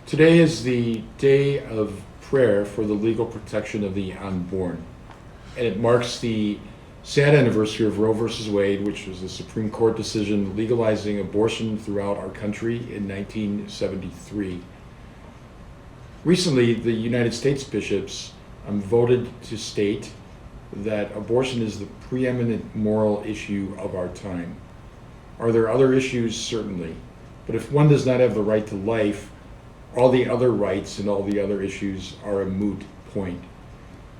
Today is the day of prayer for the legal protection of the unborn, and it marks the sad anniversary of Roe v. Wade, which was a Supreme Court decision legalizing abortion throughout our country in 1973. Recently, the United States bishops voted to state that abortion is the preeminent moral issue of our time. Are there other issues? Certainly. But if one does not have the right to life, all the other rights and all the other issues are a moot point.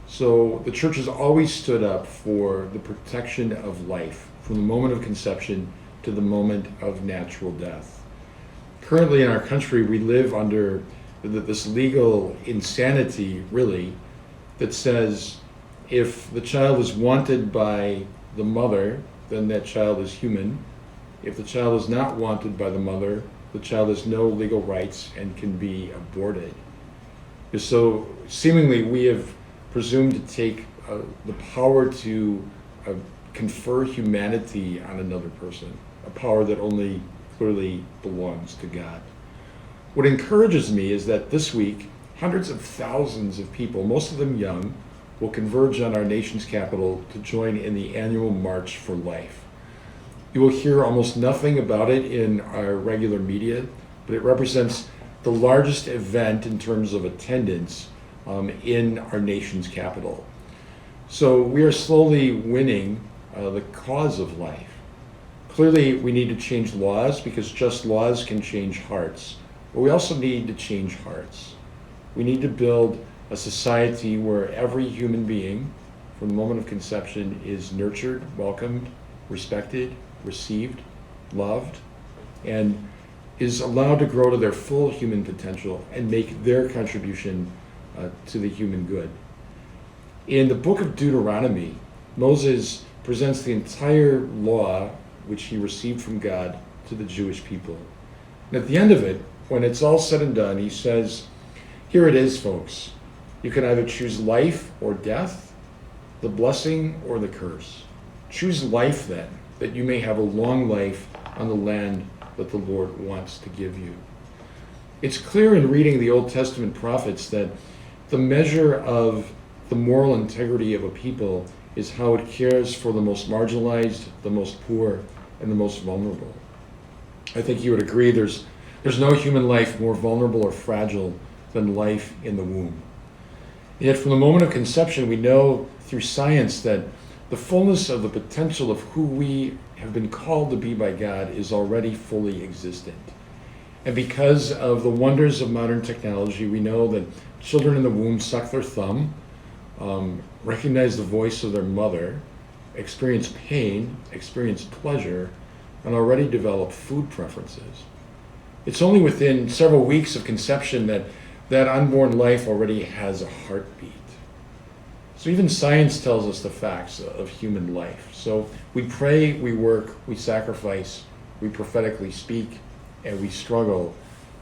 So the church has always stood up for the protection of life from the moment of conception to the moment of natural death. Currently in our country, we live under this legal insanity, really, that says if the child is wanted by the mother, then that child is human. If the child is not wanted by the mother, the child has no legal rights and can be aborted. So seemingly we have presumed to take the power to confer humanity on another person, a power that only clearly belongs to God. What encourages me is that this week, hundreds of thousands of people, most of them young, will converge on our nation's capital to join in the annual March for Life. You will hear almost nothing about it in our regular media, but it represents the largest event in terms of attendance in our nation's capital. So we are slowly winning the cause of life. Clearly, we need to change laws because just laws can change hearts, but we also need to change hearts. We need to build a society where every human being, from the moment of conception, is nurtured, welcomed, respected, received, loved, and is allowed to grow to their full human potential and make their contribution to the human good. In the book of Deuteronomy, Moses presents the entire law which he received from God to the Jewish people. And at the end of it, when it's all said and done, he says, here it is, folks. You can either choose life or death, the blessing or the curse. Choose life then, that you may have a long life on the land that the Lord wants to give you. It's clear in reading the Old Testament prophets that the measure of the moral integrity of a people is how it cares for the most marginalized, the most poor, and the most vulnerable. I think you would agree there's no human life more vulnerable or fragile than life in the womb. Yet from the moment of conception, we know through science that the fullness of the potential of who we have been called to be by God is already fully existent. And because of the wonders of modern technology, we know that children in the womb suck their thumb, recognize the voice of their mother, experience pain, experience pleasure, and already develop food preferences. It's only within several weeks of conception that unborn life already has a heartbeat. So even science tells us the facts of human life. So we pray, we work, we sacrifice, we prophetically speak, and we struggle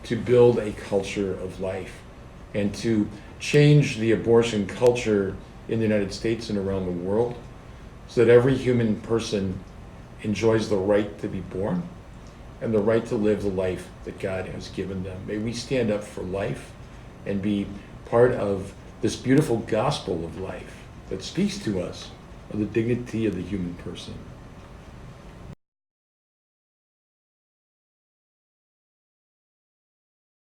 to build a culture of life and to change the abortion culture in the United States and around the world so that every human person enjoys the right to be born and the right to live the life that God has given them. May we stand up for life and be part of this beautiful gospel of life that speaks to us of the dignity of the human person.